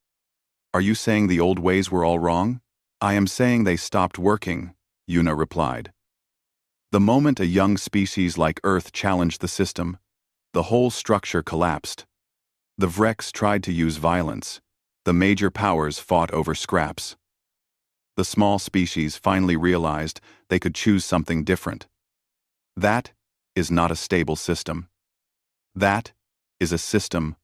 A: Are you saying the old ways were all wrong? I am saying they stopped working, Una replied. The moment a young species like Earth challenged the system, the whole structure collapsed. The Vrex tried to use violence. The major powers fought over scraps. The small species finally realized they could choose something different. That is not a stable system. That is a system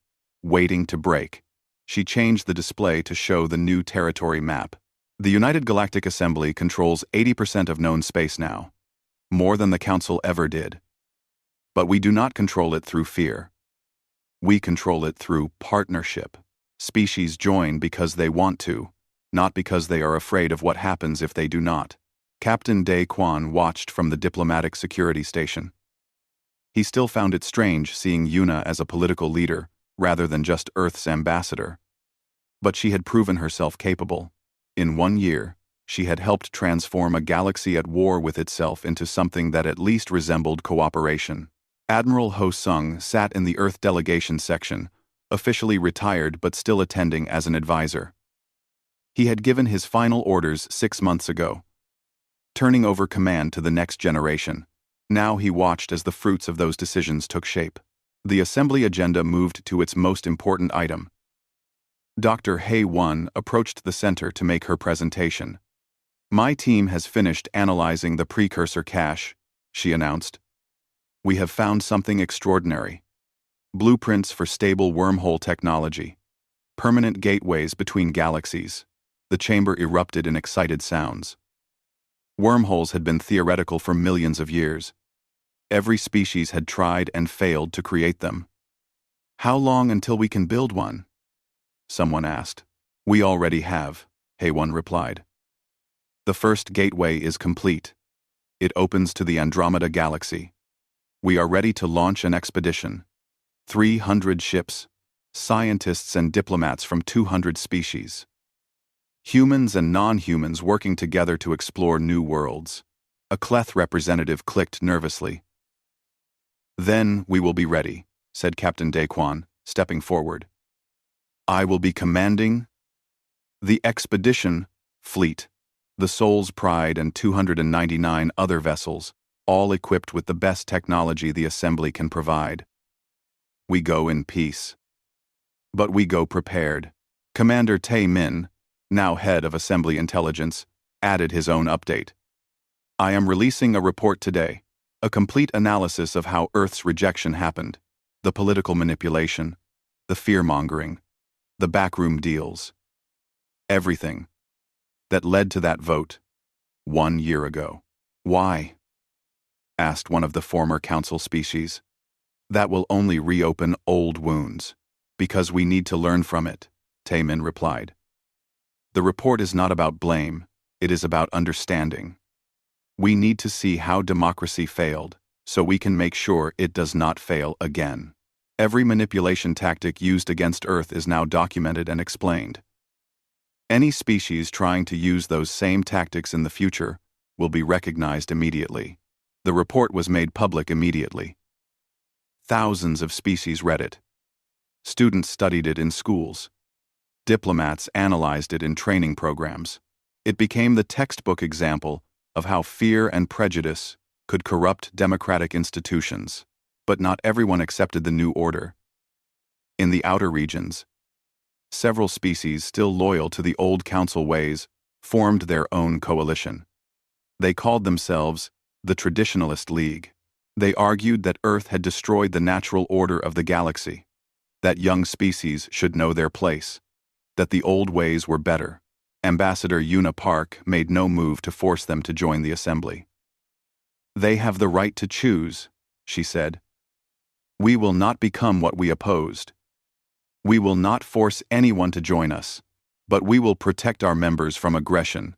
A: waiting to break. She changed the display to show the new territory map. The United Galactic Assembly controls 80% of known space now, more than the Council ever did. But we do not control it through fear. We control it through partnership. Species join because they want to, not because they are afraid of what happens if they do not. Captain Day Quan watched from the diplomatic security station. He still found it strange seeing Una as a political leader rather than just Earth's ambassador. But she had proven herself capable. In 1 year, she had helped transform a galaxy at war with itself into something that at least resembled cooperation. Admiral Ho Sung sat in the Earth delegation section, officially retired but still attending as an advisor. He had given his final orders 6 months ago, turning over command to the next generation. Now he watched as the fruits of those decisions took shape. The assembly agenda moved to its most important item. Dr. Hei Wan approached the center to make her presentation. My team has finished analyzing the precursor cache, she announced. We have found something extraordinary. Blueprints for stable wormhole technology. Permanent gateways between galaxies. The chamber erupted in excited sounds. Wormholes had been theoretical for millions of years. Every species had tried and failed to create them. How long until we can build one? Someone asked. We already have, Hei-Wan replied. The first gateway is complete. It opens to the Andromeda Galaxy. We are ready to launch an expedition. 300 ships, scientists and diplomats from 200 species. Humans and non-humans working together to explore new worlds. A Cleth representative clicked nervously. Then we will be ready, said Captain Daquan, stepping forward. I will be commanding the expedition fleet, the Soul's Pride and 299 other vessels, all equipped with the best technology the Assembly can provide. We go in peace. But we go prepared. Commander Tae Min, now head of Assembly Intelligence, added his own update. I am releasing a report today, a complete analysis of how Earth's rejection happened, the political manipulation, the fear-mongering, the backroom deals. Everything that led to that vote 1 year ago. Why? Asked one of the former council species. That will only reopen old wounds, because we need to learn from it, Taemin replied. The report is not about blame, it is about understanding. We need to see how democracy failed, so we can make sure it does not fail again. Every manipulation tactic used against Earth is now documented and explained. Any species trying to use those same tactics in the future will be recognized immediately. The report was made public immediately. Thousands of species read it. Students studied it in schools. Diplomats analyzed it in training programs. It became the textbook example of how fear and prejudice could corrupt democratic institutions. But not everyone accepted the new order. In the outer regions, several species still loyal to the old council ways formed their own coalition. They called themselves the Traditionalist League. They argued that Earth had destroyed the natural order of the galaxy, that young species should know their place, that the old ways were better. Ambassador Una Park made no move to force them to join the assembly. "They have the right to choose," she said. "We will not become what we opposed. We will not force anyone to join us, but we will protect our members from aggression,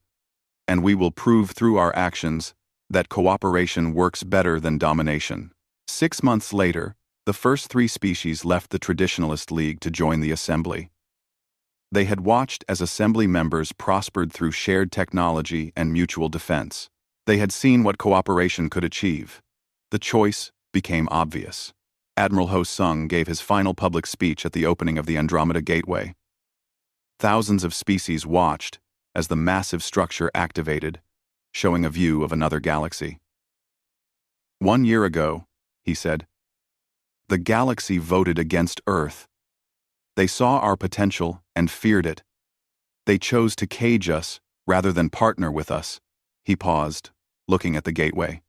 A: and we will prove through our actions that cooperation works better than domination." 6 months later, the first 3 species left the Traditionalist League to join the assembly. They had watched as assembly members prospered through shared technology and mutual defense. They had seen what cooperation could achieve. The choice became obvious. Admiral Ho Sung gave his final public speech at the opening of the Andromeda Gateway. Thousands of species watched as the massive structure activated, showing a view of another galaxy. "1 year ago," he said, "the galaxy voted against Earth. They saw our potential and feared it. They chose to cage us rather than partner with us." He paused, looking at the gateway.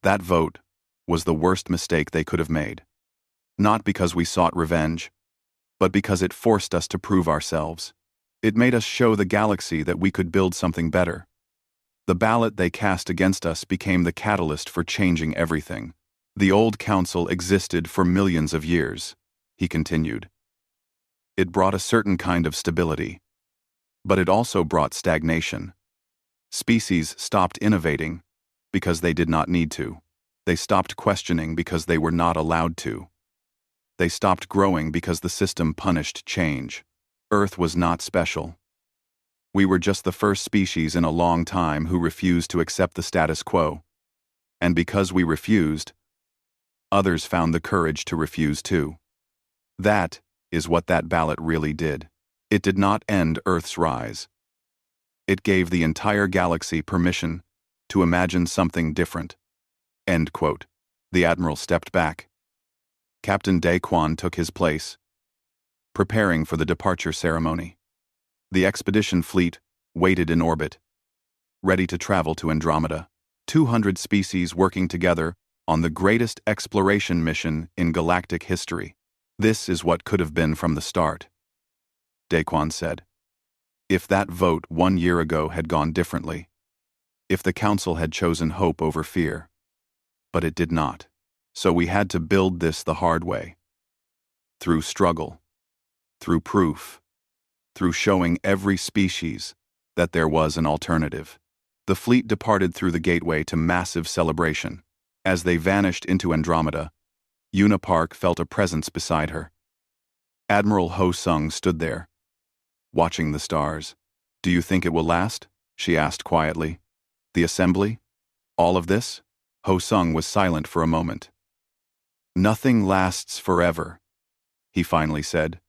A: That vote was the worst mistake they could have made. Not because we sought revenge, but because it forced us to prove ourselves. It made us show the galaxy that we could build something better. The ballot they cast against us became the catalyst for changing everything. "The old council existed for millions of years," he continued. "It brought a certain kind of stability, but it also brought stagnation. Species stopped innovating because they did not need to. They stopped questioning because they were not allowed to. They stopped growing because the system punished change. Earth was not special. We were just the first species in a long time who refused to accept the status quo. And because we refused, others found the courage to refuse too. That is what that ballot really did. It did not end Earth's rise. It gave the entire galaxy permission to imagine something different." End quote. The Admiral stepped back. Captain Daquan took his place, preparing for the departure ceremony. The expedition fleet waited in orbit, ready to travel to Andromeda. 200 species working together on the greatest exploration mission in galactic history. "This is what could have been from the start," Daquan said. "If that vote 1 year ago had gone differently, if the Council had chosen hope over fear. But it did not. So we had to build this the hard way. Through struggle, through proof, through showing every species that there was an alternative." The fleet departed through the gateway to massive celebration. As they vanished into Andromeda, Una Park felt a presence beside her. Admiral Ho Sung stood there, watching the stars. "Do you think it will last?" she asked quietly. "The assembly? All of this?" Ho Sung was silent for a moment. "Nothing lasts forever," he finally said.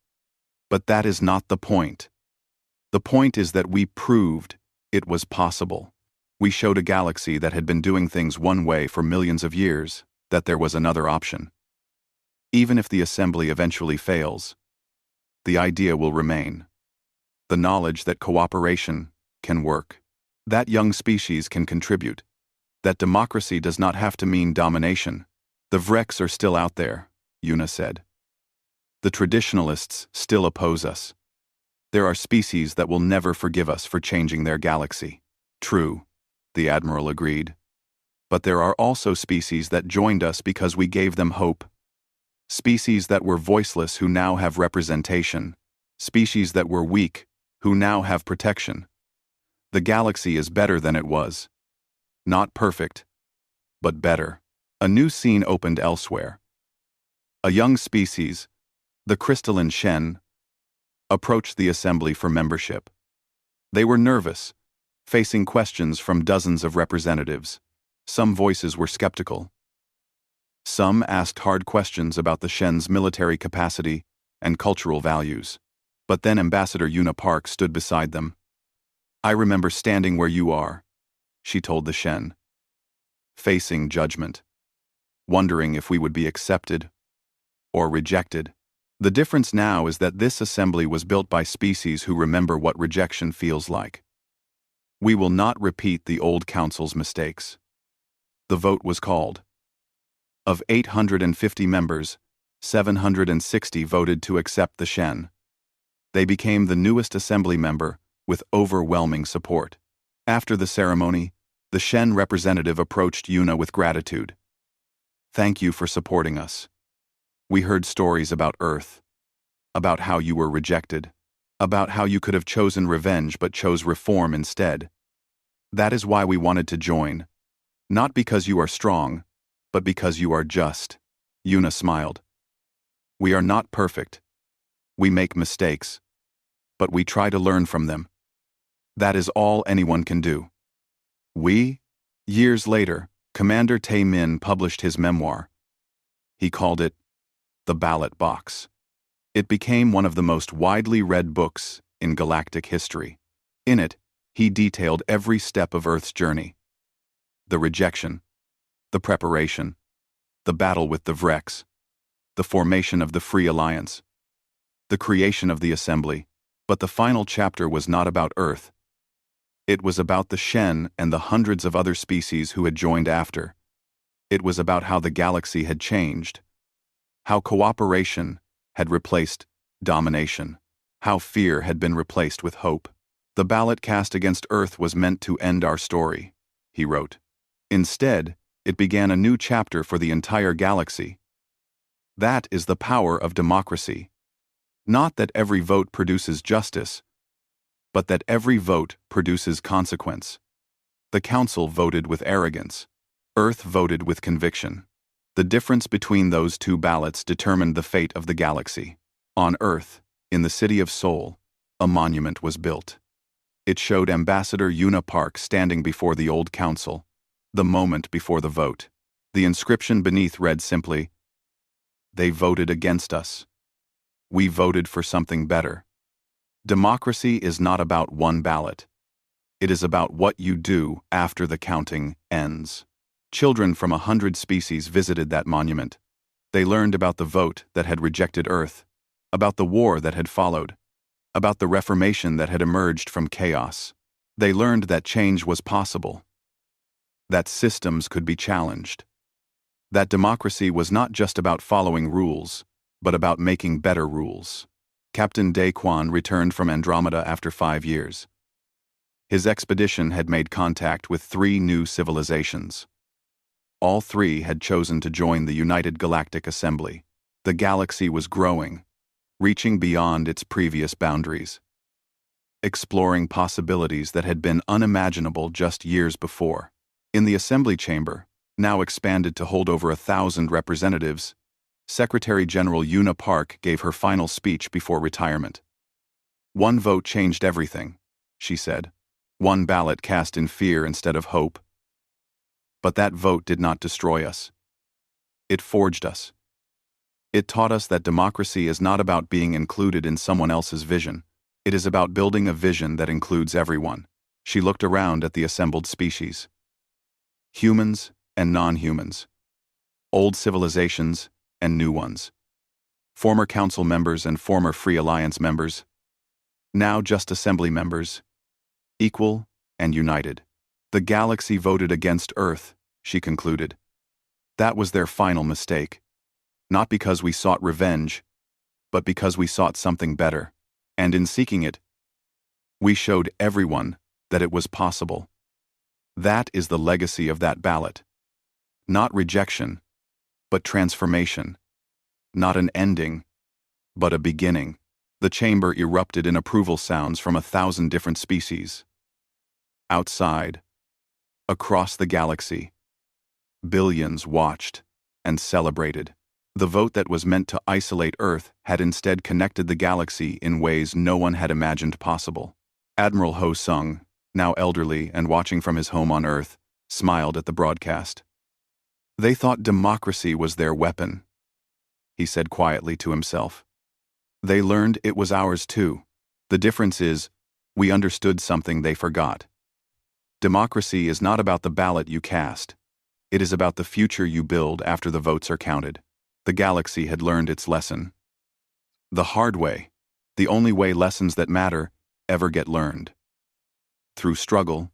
A: "But that is not the point. The point is that we proved it was possible. We showed a galaxy that had been doing things one way for millions of years that there was another option. Even if the assembly eventually fails, the idea will remain. The knowledge that cooperation can work, that young species can contribute, that democracy does not have to mean domination. The Vreks are still out there," Una said. "The traditionalists still oppose us. There are species that will never forgive us for changing their galaxy." "True," the Admiral agreed. "But there are also species that joined us because we gave them hope. Species that were voiceless who now have representation. Species that were weak who now have protection. The galaxy is better than it was. Not perfect, but better." A new scene opened elsewhere. A young species, the crystalline Shen, approached the assembly for membership. They were nervous, facing questions from dozens of representatives. Some voices were skeptical. Some asked hard questions about the Shen's military capacity and cultural values. But then Ambassador Una Park stood beside them. "I remember standing where you are," she told the Shen. "Facing judgment. Wondering if we would be accepted or rejected. The difference now is that this assembly was built by species who remember what rejection feels like. We will not repeat the old council's mistakes." The vote was called. Of 850 members, 760 voted to accept the Shen. They became the newest assembly member with overwhelming support. After the ceremony, the Shen representative approached Una with gratitude. "Thank you for supporting us. We heard stories about Earth, about how you were rejected, about how you could have chosen revenge but chose reform instead. That is why we wanted to join. Not because you are strong, but because you are just." Una smiled. "We are not perfect. We make mistakes, but we try to learn from them. That is all anyone can do." Years later, Commander Tae Min published his memoir. He called it The Ballot Box. It became one of the most widely read books in galactic history. In it, he detailed every step of Earth's journey. The rejection, the preparation, the battle with the Vrex, the formation of the Free Alliance, the creation of the Assembly. But the final chapter was not about Earth. It was about the Shen and the hundreds of other species who had joined after. It was about how the galaxy had changed, how cooperation had replaced domination, how fear had been replaced with hope. "The ballot cast against Earth was meant to end our story," he wrote. "Instead, it began a new chapter for the entire galaxy. That is the power of democracy. Not that every vote produces justice, but that every vote produces consequence. The Council voted with arrogance. Earth voted with conviction. The difference between those two ballots determined the fate of the galaxy. On Earth, in the city of Seoul, a monument was built. It showed Ambassador Una Park standing before the old council, the moment before the vote. The inscription beneath read simply, "They voted against us. We voted for something better." Democracy is not about one ballot. It is about what you do after the counting ends. Children from 100 species visited that monument. They learned about the vote that had rejected Earth, about the war that had followed, about the reformation that had emerged from chaos. They learned that change was possible, that systems could be challenged, that democracy was not just about following rules, but about making better rules. Captain Daequan returned from Andromeda after 5 years. His expedition had made contact with 3 new civilizations. All 3 had chosen to join the United Galactic Assembly. The galaxy was growing, reaching beyond its previous boundaries, exploring possibilities that had been unimaginable just years before. In the Assembly Chamber, now expanded to hold over 1,000 representatives, Secretary General Una Park gave her final speech before retirement. "One vote changed everything," she said. "One ballot cast in fear instead of hope. But that vote did not destroy us. It forged us. It taught us that democracy is not about being included in someone else's vision. It is about building a vision that includes everyone." She looked around at the assembled species. Humans and non-humans. Old civilizations and new ones. Former council members and former Free Alliance members. Now just assembly members. Equal and united. The galaxy voted against Earth, she concluded. That was their final mistake. Not because we sought revenge, but because we sought something better. And in seeking it, we showed everyone that it was possible. That is the legacy of that ballot. Not rejection, but transformation. Not an ending, but a beginning. The chamber erupted in approval sounds from 1,000 different species. Outside, across the galaxy, billions watched and celebrated. The vote that was meant to isolate Earth had instead connected the galaxy in ways no one had imagined possible. Admiral Ho Sung, now elderly and watching from his home on Earth, smiled at the broadcast. "They thought democracy was their weapon," he said quietly to himself. They learned it was ours too. The difference is, we understood something they forgot. Democracy is not about the ballot you cast. It is about the future you build after the votes are counted. The galaxy had learned its lesson. The hard way, the only way lessons that matter ever get learned. Through struggle,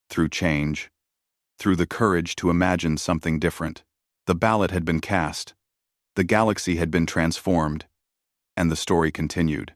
A: through change, through the courage to imagine something different. The ballot had been cast, the galaxy had been transformed, and the story continued.